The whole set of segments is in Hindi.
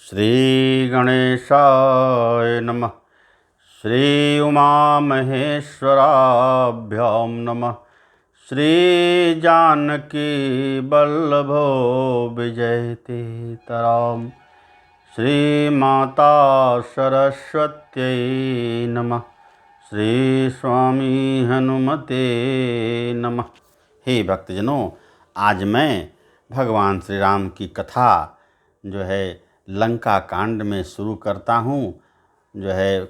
श्री गणेशाय नमः। श्री उमामहेश्वराभ्यां नमः। श्री जानकी वल्लभो विजयतेतराम। श्री माता सरस्वत्यै नमः। श्री स्वामी हनुमते नमः। हे भक्तजनों, आज मैं भगवान श्री राम की कथा जो है लंका कांड में शुरू करता हूँ। जो है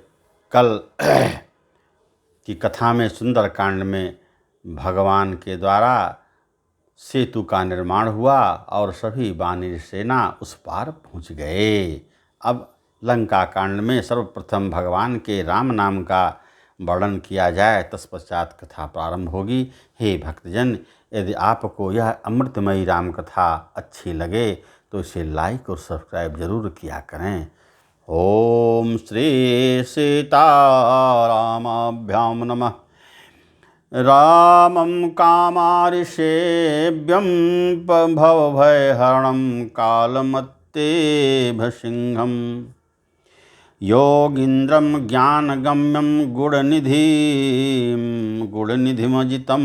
कल की कथा में सुंदर कांड में भगवान के द्वारा सेतु का निर्माण हुआ और सभी वानर सेना उस पार पहुँच गए। अब लंका कांड में सर्वप्रथम भगवान के राम नाम का वर्णन किया जाए, तत्पश्चात कथा प्रारंभ होगी। हे भक्तजन, यदि आपको यह अमृतमयी राम कथा अच्छी लगे तो इसे लाइक और सब्सक्राइब जरूर किया करें। ओम श्री सीतारामाभ्यां नमः। रामं कामारिषेव्यं भवभयहरणं कालमत्तेभसिंहं योगीन्द्रं ज्ञानगम्यं गुणनिधिमजितं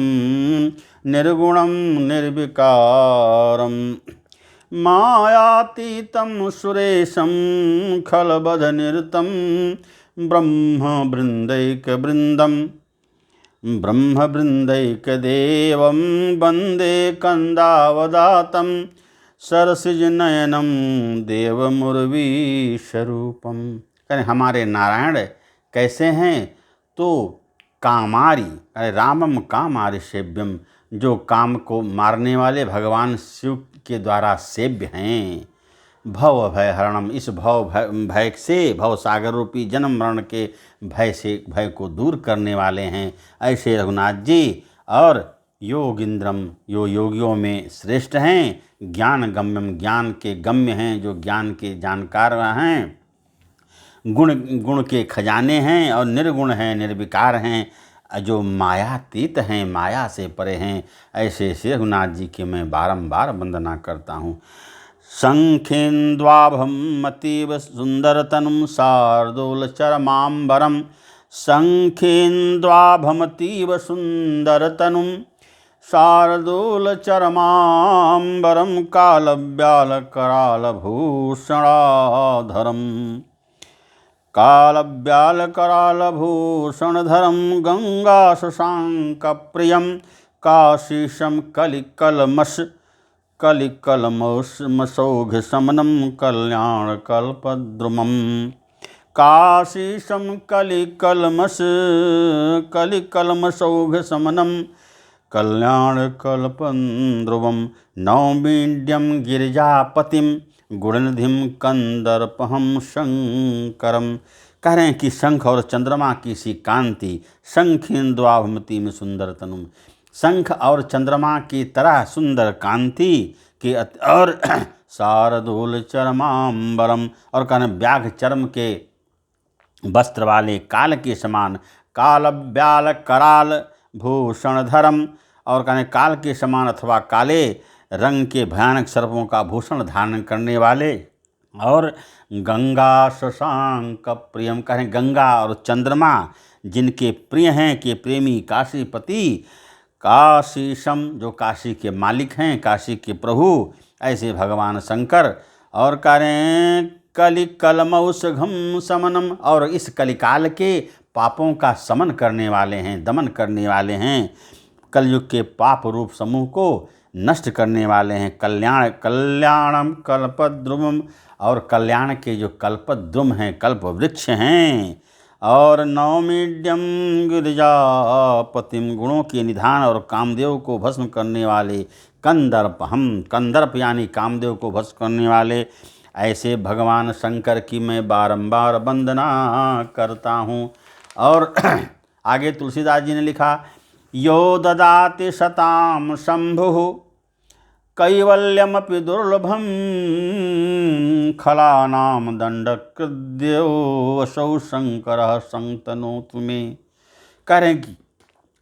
निर्गुणं निर्विकारं मायातीतं सुरेशं खलबधनिरतं ब्रह्मवृन्दैकदेवं वन्दे कन्दावदातं सरसिजनयनं देवमुर्वीशरूपम। कहें हमारे नारायण कैसे हैं? तो कामारी, अरे रामम कामारि सेव्यम, जो काम को मारने वाले भगवान शिव के द्वारा सेव्य हैं। भव भय हरणम, इस भय से, भव सागर रूपी जन्म मरण के भय को दूर करने वाले हैं ऐसे रघुनाथ जी। और योगींद्रम, जो योगियों में श्रेष्ठ हैं। ज्ञान गम्यम, ज्ञान के गम्य हैं, जो ज्ञान के जानकार हैं। गुण के खजाने हैं और निर्गुण हैं, निर्विकार हैं, जो मायातीत हैं, माया से परे हैं। ऐसे श्री रघुनाथ जी के मैं बारंबार वंदना करता हूँ। शंखेन्द्वाभमतीव सुंदरतनुं शार्दूलचरमाम्बरं, शंखेन्द्वाभमतीव सुंदरतनुं शार्दूलचरमाम्बरं कालव्यालकरालभूषणधरं गंगाशशाङ्कप्रियं काशीशं कलिकलमसौघशमनं कल्याणकल्पद्रुमं। काशीशं कलिकलमसौघशमनं कल्याणकल्पद्रुमं। नौमीड्यं गिरिजापतिं गुणनिधिं कंदर्पहं शंकरम। कह रहे हैं कि शंख और चंद्रमा की सी कांति, शंखेन्द्वाभमति में सुंदर तनुम, शंख और चंद्रमा की तरह सुंदर कांति के और शार्दूल चरमाम्बरम, और कहने व्याघ चर्म के वस्त्र वाले काल के समान, कालव्याल कराल भूषणधरम, और कहने काल के समान अथवा काले रंग के भयानक सर्पों का भूषण धारण करने वाले। और गंगा शशांक प्रियम, कहें गंगा और चंद्रमा जिनके प्रिय हैं, के प्रेमी काशीपति। काशीशम, जो काशी के मालिक हैं, काशी के प्रभु, ऐसे भगवान शंकर। और करें कलिकलमौसघम समनम, और इस कलिकाल के पापों का समन करने वाले हैं, दमन करने वाले हैं। कलयुग के पाप रूप समूह को नष्ट करने वाले हैं। कल्याणम कल्पद्रुमम, और कल्याण के जो कल्पद्रुम हैं, कल्प वृक्ष हैं। और नौमीड्यम गिरिजापतिम, गुणों के निधान और कामदेव को भस्म करने वाले। कंदर्पहम, कंदर्प यानी कामदेव को भस्म करने वाले। ऐसे भगवान शंकर की मैं बारंबार वंदना करता हूँ। और आगे तुलसीदास जी ने लिखा, यो ददाति शतां शंभुः कैवल्यमपि दुर्लभं, खलानां दंडकृद्यो असौ शंकरः संतनोतु मे। कह रहे हैं कि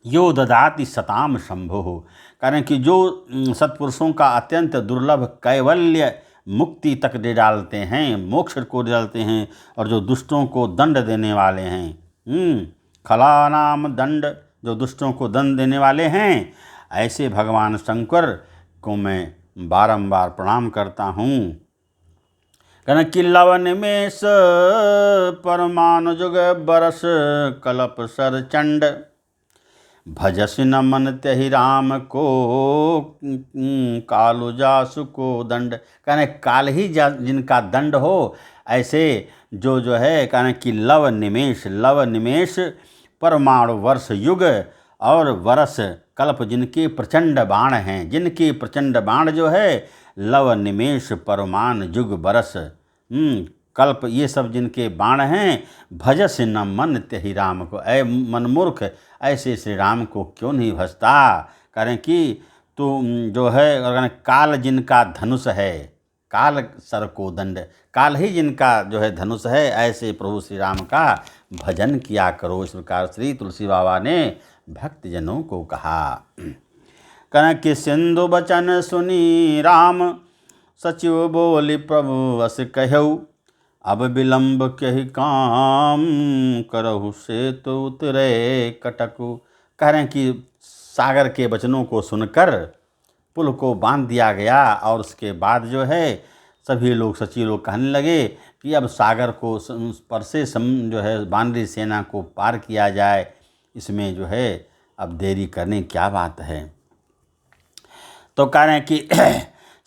यो ददाति शताम शंभुः, कह रहे हैं कि जो सत्पुरुषों का अत्यंत दुर्लभ कैवल्य मुक्ति तक दे डालते हैं, मोक्ष को दे डालते हैं, और जो दुष्टों को दंड देने वाले हैं, खलानाम दंड, जो दुष्टों को दंड देने वाले हैं, ऐसे भगवान शंकर को मैं बारंबार प्रणाम करता हूँ। कहना कि लवन में स परमाणु जुग बरस कल्प सर चंड, भजस न मन त्यहि राम को कालु जासु को दंड। कहने काल ही जिनका दंड हो, ऐसे जो है कहने कि लव निमेष परमाणु वर्ष युग और वर्ष कल्प, जिनके प्रचंड बाण हैं, जिनके प्रचंड बाण जो है लव निमेष परमाणु युग बरस कल्प, ये सब जिनके बाण हैं, भजस न मन त्यहि राम को, ऐ मनमूर्ख ऐसे श्री राम को क्यों नहीं भजता। करें कि तो जो है अगर काल जिनका धनुष है, काल सर को दंड, काल ही जिनका जो है धनुष है, ऐसे प्रभु श्री राम का भजन किया करो। इस प्रकार श्री तुलसी बाबा ने भक्तजनों को कहा। कहना कि सिंधु बचन सुनी राम, सचिव बोली प्रभु वस कहऊ, अब विलंब कहि काम करहु से तो उतरे कटकु। कह रहे हैं कि सागर के वचनों को सुनकर पुल को बांध दिया गया, और उसके बाद जो है सभी लोग, सचिव लोग कहने लगे कि अब सागर को पर से जो है वानरी सेना को पार किया जाए, इसमें जो है अब देरी करने क्या बात है। तो कह रहे हैं कि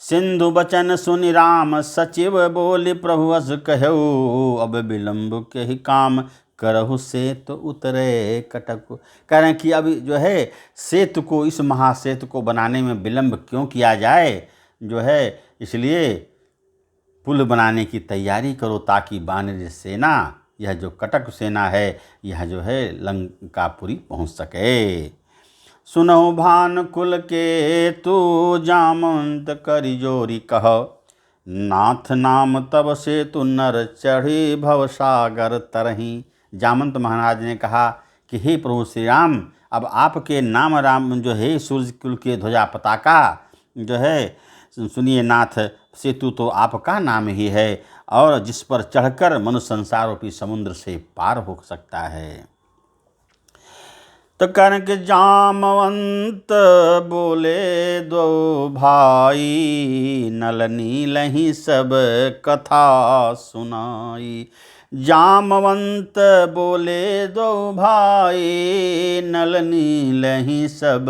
सिंधु बचन सुनि राम, सचिव बोली प्रभु अस कहऊ, अब विलंब के ही काम करहु सेतु उतरे कटक। कह रहे हैं कि अब जो है सेतु को, इस महासेतु को बनाने में विलंब क्यों किया जाए, जो है इसलिए पुल बनाने की तैयारी करो, ताकि वानरी सेना, यह जो कटक सेना है, यह जो है लंकापुरी पहुंच सके। सुनहु भान कुल के तू जामंत करि जोरी कह, नाथ नाम तब से तू नर चढ़ी भव सागर तरही। जामंत महाराज ने कहा कि हे प्रभु श्री राम, अब आपके नाम राम जो है सूर्य कुल के ध्वजा पताका जो है, सुनिए नाथ, सेतु तो आपका नाम ही है, और जिस पर चढ़कर मनुष्य संसार रूपी समुद्र से पार हो सकता है। तो कह के जामवंत बोले दो भाई, नल नील ही सब कथा सुनाई। जामवंत बोले दो भाई, नल नील ही सब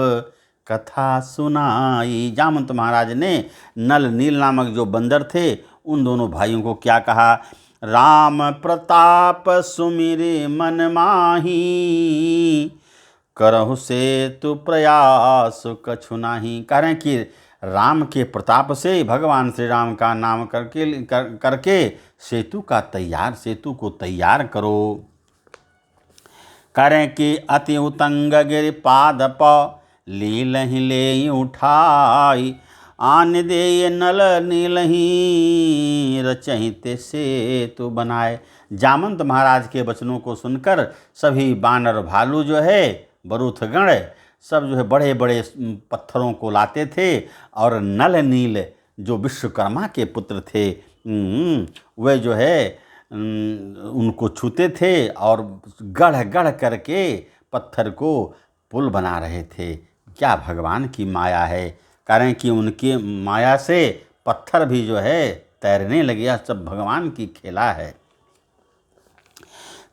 कथा सुनाई। जामवंत महाराज ने नल नील नामक जो बंदर थे, उन दोनों भाइयों को क्या कहा, राम प्रताप सुमिरे मन माही, करहु सेतु प्रयास कछु नाही। कह रहे हैं कि राम के प्रताप से, भगवान श्री राम का नाम करके सेतु को तैयार करो। कह रहे हैं कि अति उतंग गिर पाद प, लील ही ले उठाई, आन दे नल नील ही रचहिते सेतु बनाए। जामंत महाराज के वचनों को सुनकर सभी बानर भालू जो है, बरूथगण, सब जो है बड़े बड़े पत्थरों को लाते थे, और नल नील जो विश्वकर्मा के पुत्र थे, वे जो है उनको छूते थे, और गढ़ गढ़ करके पत्थर को पुल बना रहे थे। क्या भगवान की माया है। कह रहे हैं कि उनकी माया से पत्थर भी जो है तैरने लगे, सब भगवान की खेला है।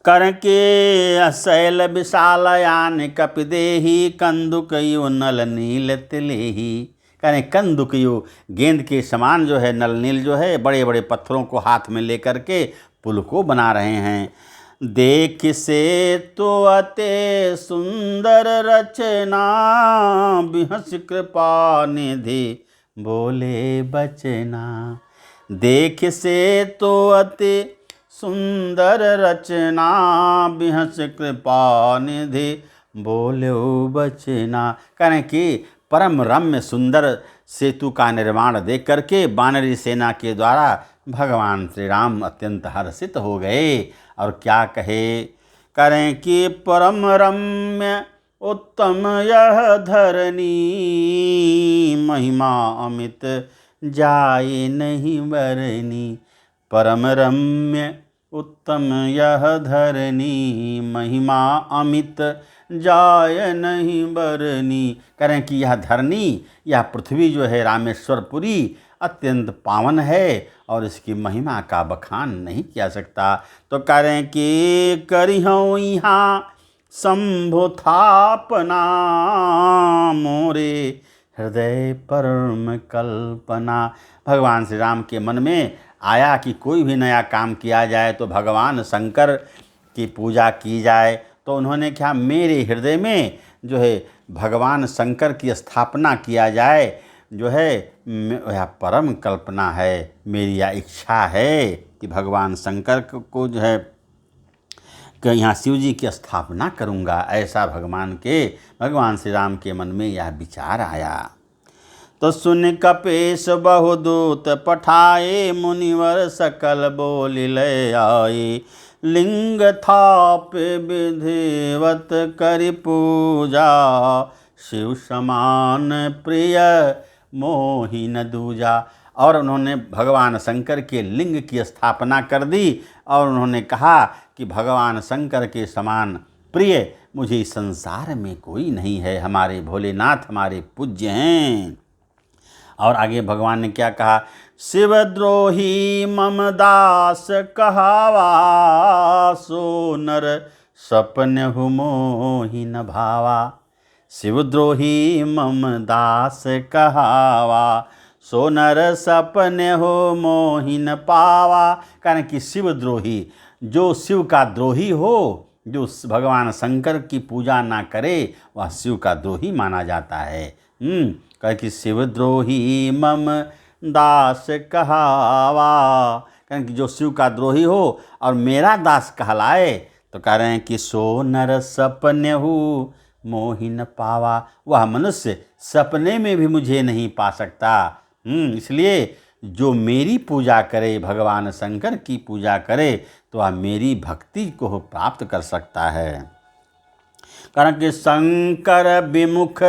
कर के शैल विशाल यान कपिदेही, कंदुकयो नल नील तिलेही। कहें कंदुकयो, गेंद के समान जो है नल नील जो है बड़े बड़े पत्थरों को हाथ में लेकर के पुल को बना रहे हैं। देख से तो अते सुंदर रचना, बिहस कृपा निधि बोले बचना। देख से तो अते सुंदर रचना, बिहस कृपा निधि बोले बचना। कहें कि परम रम्य सुंदर सेतु का निर्माण देख करके वानरी सेना के द्वारा भगवान श्री राम अत्यंत हर्षित हो गए, और क्या कहे, करें कि परम रम्य उत्तम यह धरनी, महिमा अमित जाए नहीं बरनी। परम रम्य उत्तम यह धरनी, महिमा अमित जाय नहीं बरनी। करें कि यह धरनी, यह पृथ्वी जो है रामेश्वरपुरी अत्यंत पावन है और इसकी महिमा का बखान नहीं किया सकता। तो करें कि करिहूँ यहाँ शंभु थापना, मोरे हृदय परम कल्पना। भगवान श्री राम के मन में आया कि कोई भी नया काम किया जाए तो भगवान शंकर की पूजा की जाए। तो उन्होंने क्या, मेरे हृदय में जो है भगवान शंकर की स्थापना किया जाए, जो है यह परम कल्पना है, मेरी यह इच्छा है कि भगवान शंकर को जो है कि यहाँ शिव जी की स्थापना करूँगा। ऐसा भगवान श्री राम के मन में यह विचार आया। तो सुन कपीस बहुदूत पठाए, मुनिवर सकल बोल लय आए। लिंग थाप विधिवत करि पूजा, शिव समान प्रिय मोहि न दूजा। और उन्होंने भगवान शंकर के लिंग की स्थापना कर दी और उन्होंने कहा कि भगवान शंकर के समान प्रिय मुझे इस संसार में कोई नहीं है, हमारे भोलेनाथ हमारे पूज्य हैं। और आगे भगवान ने क्या कहा, शिवद्रोही मम दास कहावा, सो नर सपन हु मोहि न भावा। शिवद्रोही मम दास कहावा, सो नर सपन हो मोहि न पावा। कारण कि शिवद्रोही, जो शिव का द्रोही हो, जो भगवान शंकर की पूजा ना करे, वह शिव का द्रोही माना जाता है। कहे कि शिवद्रोही मम दास कहावा, कहें कि जो शिव का द्रोही हो और मेरा दास कहलाए, तो कह रहे हैं कि सो नर सपनेहु मोहि न पावा। वह मनुष्य सपने में भी मुझे नहीं पा सकता। इसलिए जो मेरी पूजा करे, भगवान शंकर की पूजा करे, तो वह मेरी भक्ति को प्राप्त कर सकता है। कारण कि शंकर विमुख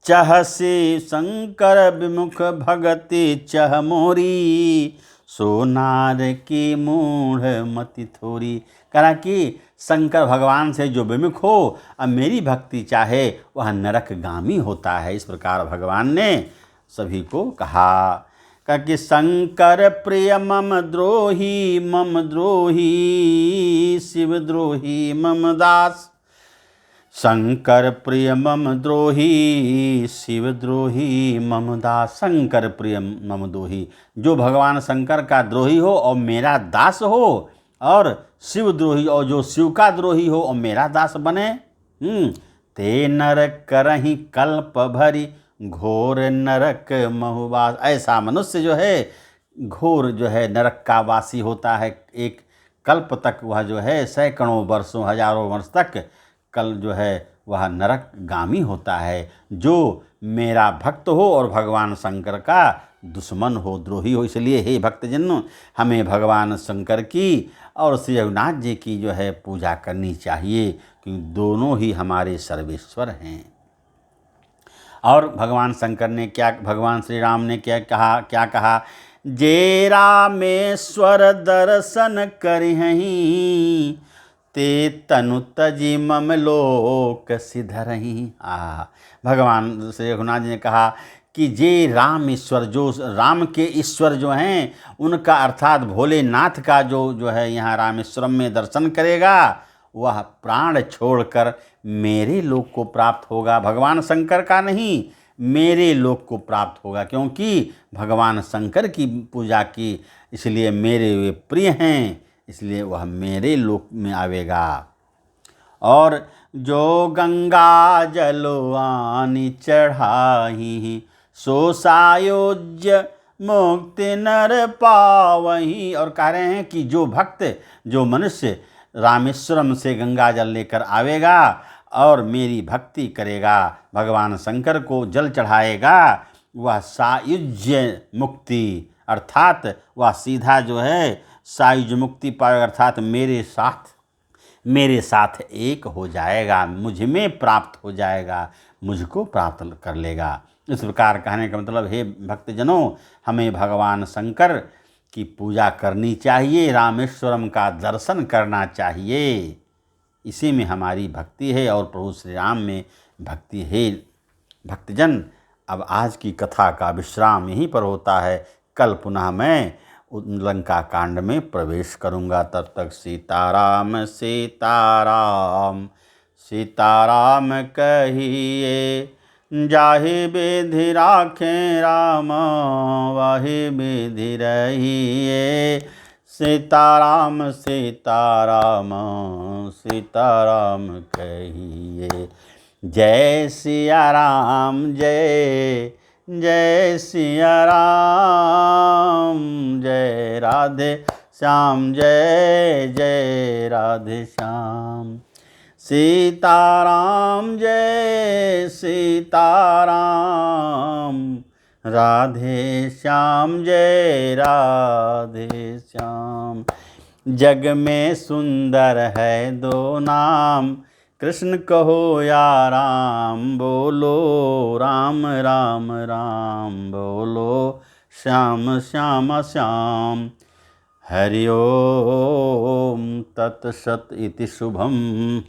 चहसी, शंकर विमुख भगति चह मोरी, सो नार की मूढ़ मति थोरी। कहा कि शंकर भगवान से जो विमुख हो और मेरी भक्ति चाहे, वह नरकगामी होता है। इस प्रकार भगवान ने सभी को कहा कि शंकर प्रिय मम द्रोही शिवद्रोही मम दास। शंकर प्रिय मम द्रोही शिवद्रोही मम दास। शंकर प्रिय मम द्रोही, जो भगवान शंकर का द्रोही हो और मेरा दास हो, और शिवद्रोही, और जो शिव का द्रोही हो और मेरा दास बने। ते नर करहि कल्प भरी, घोर नरक महुवास। ऐसा मनुष्य जो है घोर जो है नरक का वासी होता है। एक कल्प तक वह जो है सैकड़ों वर्षों हजारों वर्ष तक कल जो है वह नरकगामी होता है। जो मेरा भक्त हो और भगवान शंकर का दुश्मन हो, द्रोही हो। इसलिए हे भक्तजनों, हमें भगवान शंकर की और श्री रघुनाथ जी की जो है पूजा करनी चाहिए, क्योंकि दोनों ही हमारे सर्वेश्वर हैं। और भगवान शंकर ने क्या, भगवान श्री राम ने क्या कहा, जे रामेश्वर दर्शन करिहहि, ते तनु तजि मम लोक सिधरहि। भगवान श्री रघुनाथ जी ने कहा कि जे रामेश्वर, जो राम के ईश्वर जो हैं, उनका अर्थात भोलेनाथ का जो है यहाँ रामेश्वरम में दर्शन करेगा, वह प्राण छोड़कर मेरे लोक को प्राप्त होगा। भगवान शंकर का नहीं, मेरे लोक को प्राप्त होगा, क्योंकि भगवान शंकर की पूजा की, इसलिए मेरे वे प्रिय हैं, इसलिए वह मेरे लोक में आवेगा। और जो गंगा जलवानी चढ़ाही, सो सायोज्य मुक्ति नर पावही। और कह रहे हैं कि जो भक्त, जो मनुष्य रामेश्वरम से गंगा जल लेकर आवेगा और मेरी भक्ति करेगा, भगवान शंकर को जल चढ़ाएगा, वह सायुज्य मुक्ति, अर्थात वह सीधा जो है सायुज्य मुक्ति पाएगा, अर्थात मेरे साथ एक हो जाएगा, मुझ में प्राप्त हो जाएगा, मुझको प्राप्त कर लेगा। इस प्रकार कहने का मतलब, हे भक्तजनों, हमें भगवान शंकर की पूजा करनी चाहिए, रामेश्वरम का दर्शन करना चाहिए। इसी में हमारी भक्ति है और प्रभु श्री राम में भक्ति है। भक्तजन, अब आज की कथा का विश्राम यहीं पर होता है। कल पुनः मैं लंका कांड में प्रवेश करूंगा। तब तक सीताराम सीताराम सीताराम कहिए, जाहि विधि राखें राम वाहि विधि रहिए। सीताराम सीताराम सीताराम कहिए। जय सिया राम जय जय सिया राम, जय राधे श्याम जय जय राधे श्याम। सीताराम जय सीताराम, राधे श्याम जय राधे श्याम। जग में सुंदर है दो नाम, कृष्ण कहो या राम, बोलो राम राम राम, बोलो श्याम श्याम श्याम। हरि ओम तत्सत इति शुभम।